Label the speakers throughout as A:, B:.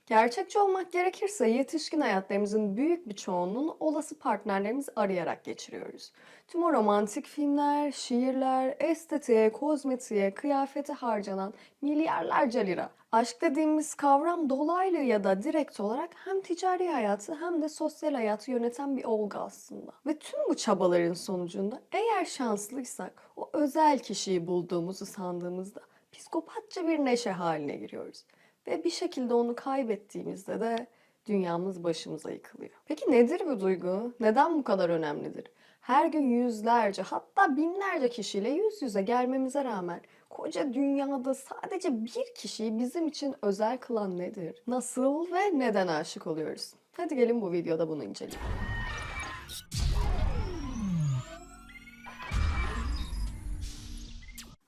A: Gerçekçi olmak gerekirse yetişkin hayatlarımızın büyük bir çoğunluğunu olası partnerlerimizi arayarak geçiriyoruz. Tüm o romantik filmler, şiirler, estetiğe, kozmetiğe, kıyafete harcanan milyarlarca lira. Aşk dediğimiz kavram dolaylı ya da direkt olarak hem ticari hayatı hem de sosyal hayatı yöneten bir olgu aslında. Ve tüm bu çabaların sonucunda eğer şanslıysak o özel kişiyi bulduğumuzu sandığımızda psikopatça bir neşe haline giriyoruz. Ve bir şekilde onu kaybettiğimizde de dünyamız başımıza yıkılıyor. Peki nedir bu duygu? Neden bu kadar önemlidir? Her gün yüzlerce hatta binlerce kişiyle yüz yüze gelmemize rağmen koca dünyada sadece bir kişiyi bizim için özel kılan nedir? Nasıl ve neden aşık oluyoruz? Hadi gelin bu videoda bunu inceleyelim.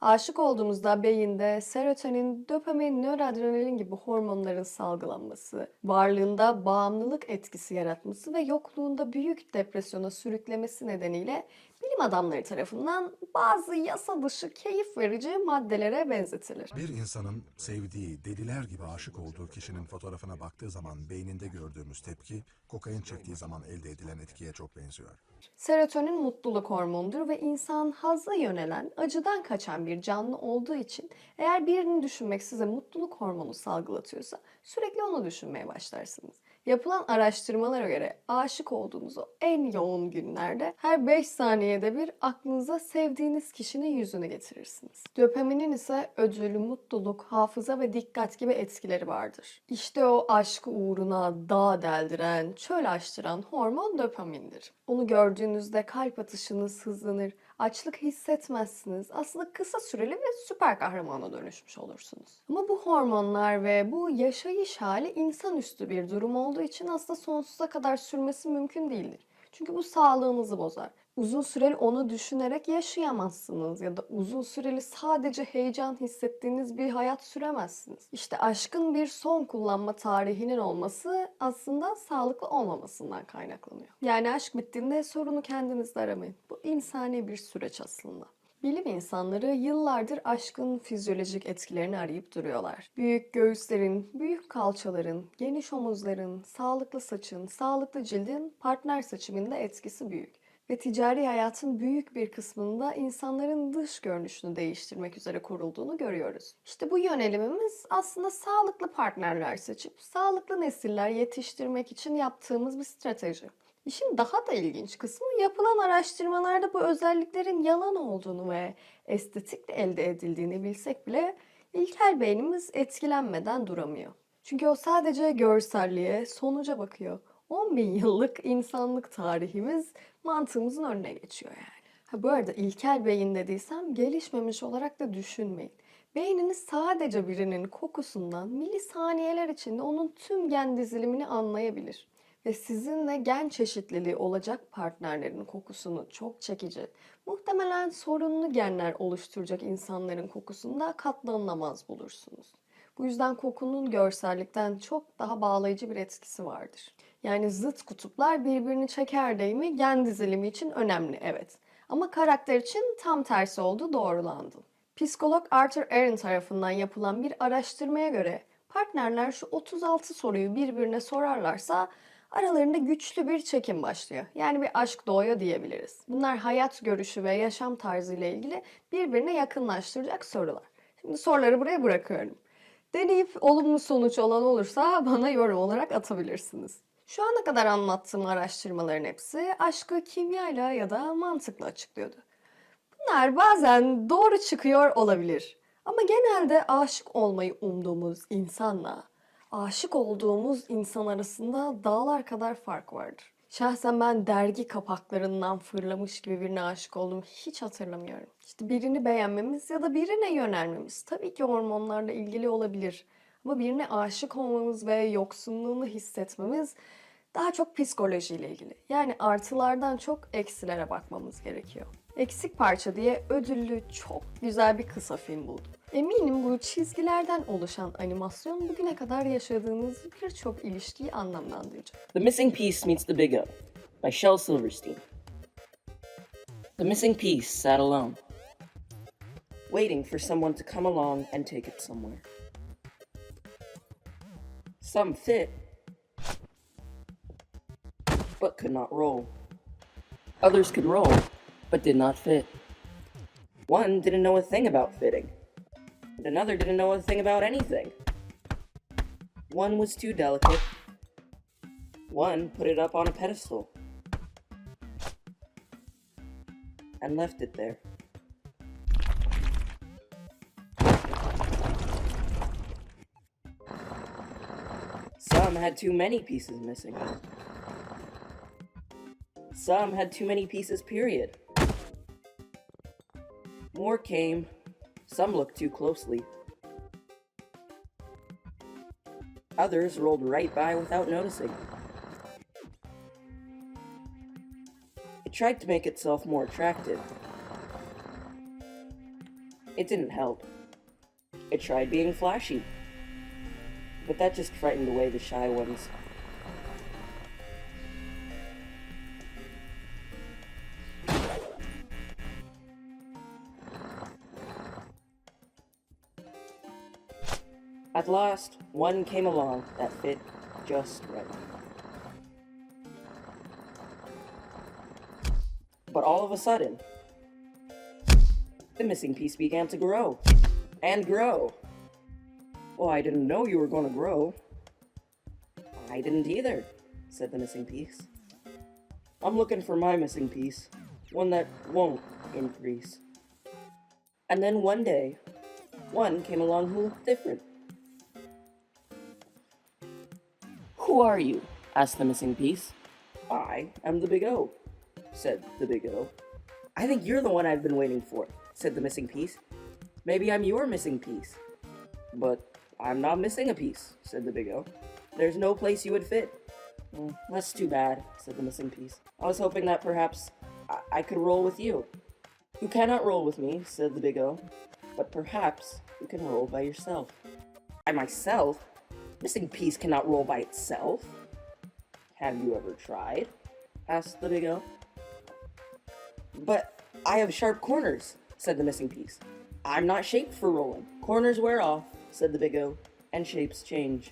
A: Aşık olduğumuzda beyinde serotonin, dopamin, nöroadrenalin gibi hormonların salgılanması, varlığında bağımlılık etkisi yaratması ve yokluğunda büyük depresyona sürüklemesi nedeniyle bilim adamları tarafından bazı yasa dışı keyif verici maddelere benzetilir.
B: Bir insanın sevdiği, deliler gibi aşık olduğu kişinin fotoğrafına baktığı zaman beyninde gördüğümüz tepki, kokain çektiği zaman elde edilen etkiye çok benziyor.
A: Serotonin mutluluk hormonudur ve insan hazza yönelen, acıdan kaçan bir canlı olduğu için eğer birini düşünmek size mutluluk hormonu salgılatıyorsa sürekli onu düşünmeye başlarsınız. Yapılan araştırmalara göre aşık olduğunuz o en yoğun günlerde her 5 saniyede bir aklınıza sevdiğiniz kişinin yüzünü getirirsiniz. Dopaminin ise ödül, mutluluk, hafıza ve dikkat gibi etkileri vardır. İşte o aşkı uğruna dağ deldiren, çöl açtıran hormon dopamindir. Onu gördüğünüzde kalp atışınız hızlanır, açlık hissetmezsiniz. Aslında kısa süreli ve süper kahramana dönüşmüş olursunuz. Ama bu hormonlar ve bu yaşayış hali insanüstü bir durum olduğu için aslında sonsuza kadar sürmesi mümkün değildir. Çünkü bu sağlığınızı bozar. Uzun süreli onu düşünerek yaşayamazsınız ya da uzun süreli sadece heyecan hissettiğiniz bir hayat süremezsiniz. İşte aşkın bir son kullanma tarihinin olması aslında sağlıklı olmamasından kaynaklanıyor. Yani aşk bittiğinde sorunu kendinizde aramayın. Bu insani bir süreç aslında. Bilim insanları yıllardır aşkın fizyolojik etkilerini arayıp duruyorlar. Büyük göğüslerin, büyük kalçaların, geniş omuzların, sağlıklı saçın, sağlıklı cildin partner seçiminde etkisi büyük. Ve ticari hayatın büyük bir kısmında insanların dış görünüşünü değiştirmek üzere kurulduğunu görüyoruz. İşte bu yönelimimiz aslında sağlıklı partnerler seçip sağlıklı nesiller yetiştirmek için yaptığımız bir strateji. İşin daha da ilginç kısmı yapılan araştırmalarda bu özelliklerin yalan olduğunu ve estetikle elde edildiğini bilsek bile ilkel beynimiz etkilenmeden duramıyor. Çünkü o sadece görselliğe, sonuca bakıyor. 10 bin yıllık insanlık tarihimiz mantığımızın önüne geçiyor yani. Ha, bu arada ilkel beyin dediysem gelişmemiş olarak da düşünmeyin. Beyniniz sadece birinin kokusundan milisaniyeler içinde onun tüm gen dizilimini anlayabilir. Ve sizinle gen çeşitliliği olacak partnerlerin kokusunu çok çekici, muhtemelen sorunlu genler oluşturacak insanların kokusunda katlanılamaz bulursunuz. Bu yüzden kokunun görsellikten çok daha bağlayıcı bir etkisi vardır. Yani zıt kutuplar birbirini çeker deyimi gen dizilimi için önemli, evet. Ama karakter için tam tersi olduğu doğrulandı. Psikolog Arthur Aaron tarafından yapılan bir araştırmaya göre partnerler şu 36 soruyu birbirine sorarlarsa aralarında güçlü bir çekim başlıyor. Yani bir aşk doğuyor diyebiliriz. Bunlar hayat görüşü ve yaşam tarzı ile ilgili birbirine yakınlaştıracak sorular. Şimdi soruları buraya bırakıyorum. Deneyip olumlu sonuç olan olursa bana yorum olarak atabilirsiniz. Şu ana kadar anlattığım araştırmaların hepsi aşkı kimyayla ya da mantıkla açıklıyordu. Bunlar bazen doğru çıkıyor olabilir. Ama genelde aşık olmayı umduğumuz insanla aşık olduğumuz insan arasında dağlar kadar fark vardır. Şahsen ben dergi kapaklarından fırlamış gibi birine aşık olduğumu hiç hatırlamıyorum. İşte birini beğenmemiz ya da birine yönelmemiz tabii ki hormonlarla ilgili olabilir. Ama birine aşık olmamız ve yoksunluğunu hissetmemiz daha çok psikolojiyle ilgili. Yani artılardan çok eksilere bakmamız gerekiyor. Eksik Parça diye ödüllü çok güzel bir kısa film buldum. Eminim bu çizgilerden oluşan animasyon bugüne kadar yaşadığınız birçok ilişkiyi anlamlandıracak.
C: The Missing Piece Meets the Big O by Shel Silverstein. The missing piece sat alone, waiting for someone to come along and take it somewhere. Some fit, but could not roll. Others could roll, but did not fit. One didn't know a thing about fitting, and another didn't know a thing about anything. One was too delicate. One put it up on a pedestal and left it there. Some had too many pieces missing. Some had too many pieces, period. More came. Some looked too closely. Others rolled right by without noticing. It tried to make itself more attractive. It didn't help. It tried being flashy. But that just frightened away the shy ones. At last, one came along that fit just right. But all of a sudden, the missing piece began to grow and grow. "Oh, I didn't know you were going to grow." "I didn't either," said the missing piece. "I'm looking for my missing piece, one that won't increase." And then one day, one came along who looked different. "Who are you?" asked the missing piece. "I am the Big O," said the Big O. "I think you're the one I've been waiting for," said the missing piece. "Maybe I'm your missing piece." "But I'm not missing a piece," said the Big O. "There's no place you would fit." That's too bad," said the missing piece. "I was hoping that perhaps I could roll with you." "You cannot roll with me," said the Big O, "but perhaps you can roll by yourself." "By myself? Missing piece cannot roll by itself." "Have you ever tried?" asked the Big O. "But I have sharp corners," said the missing piece. "I'm not shaped for rolling. Corners wear off," said the Big O, "and shapes change."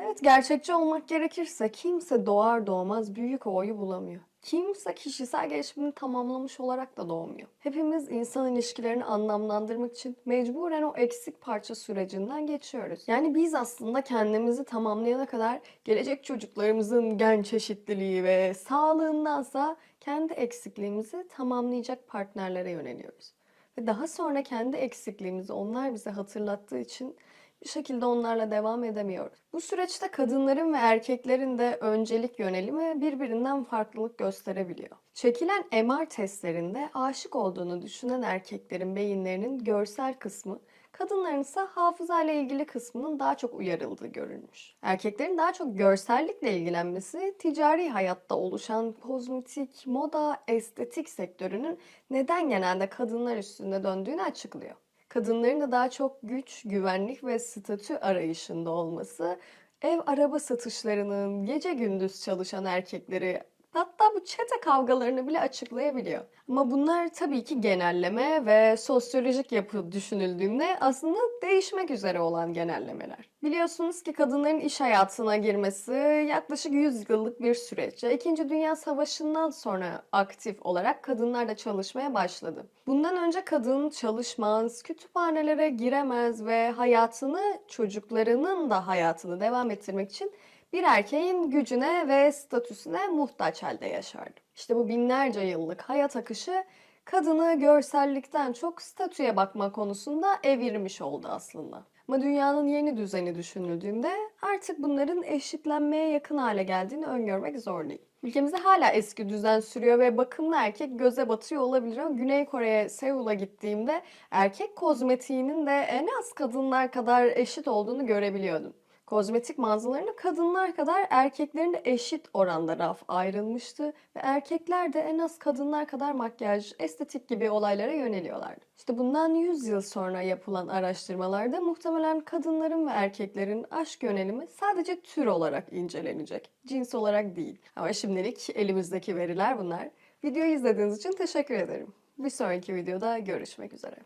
A: Evet, gerçekçi olmak gerekirse kimse doğar doğmaz büyük O'yu bulamıyor. Kimse kişisel gelişimini tamamlamış olarak da doğmuyor. Hepimiz insan ilişkilerini anlamlandırmak için mecburen o eksik parça sürecinden geçiyoruz. Yani biz aslında kendimizi tamamlayana kadar gelecek çocuklarımızın gen çeşitliliği ve sağlığındansa kendi eksikliğimizi tamamlayacak partnerlere yöneliyoruz. Ve daha sonra kendi eksikliğimizi onlar bize hatırlattığı için bir şekilde onlarla devam edemiyoruz. Bu süreçte kadınların ve erkeklerin de öncelik yönelimi birbirinden farklılık gösterebiliyor. Çekilen MR testlerinde aşık olduğunu düşünen erkeklerin beyinlerinin görsel kısmı, kadınların ise hafızayla ilgili kısmının daha çok uyarıldığı görülmüş. Erkeklerin daha çok görsellikle ilgilenmesi, ticari hayatta oluşan kozmetik, moda, estetik sektörünün neden genelde kadınlar üstünde döndüğünü açıklıyor. Kadınların da daha çok güç, güvenlik ve statü arayışında olması, ev araba satışlarının gece gündüz çalışan erkekleri, hatta bu çete kavgalarını bile açıklayabiliyor. Ama bunlar tabii ki genelleme ve sosyolojik yapı düşünüldüğünde aslında değişmek üzere olan genellemeler. Biliyorsunuz ki kadınların iş hayatına girmesi yaklaşık 100 yıllık bir süreç. İkinci Dünya Savaşı'ndan sonra aktif olarak kadınlar da çalışmaya başladı. Bundan önce kadın çalışmaz, kütüphanelere giremez ve hayatını, çocuklarının da hayatını devam ettirmek için bir erkeğin gücüne ve statüsüne muhtaç halde yaşardı. İşte bu binlerce yıllık hayat akışı kadını görsellikten çok statüye bakma konusunda evirmiş oldu aslında. Ama dünyanın yeni düzeni düşünüldüğünde artık bunların eşitlenmeye yakın hale geldiğini öngörmek zor değil. Ülkemizde hala eski düzen sürüyor ve bakımlı erkek göze batıyor olabilir ama Güney Kore'ye, Seul'a gittiğimde erkek kozmetiğinin de en az kadınlar kadar eşit olduğunu görebiliyordum. Kozmetik mağazalarında kadınlar kadar erkeklerin de eşit oranda raf ayrılmıştı ve erkekler de en az kadınlar kadar makyaj, estetik gibi olaylara yöneliyorlardı. İşte bundan 100 yıl sonra yapılan araştırmalarda muhtemelen kadınların ve erkeklerin aşk yönelimi sadece tür olarak incelenecek, cins olarak değil. Ama şimdilik elimizdeki veriler bunlar. Videoyu izlediğiniz için teşekkür ederim. Bir sonraki videoda görüşmek üzere.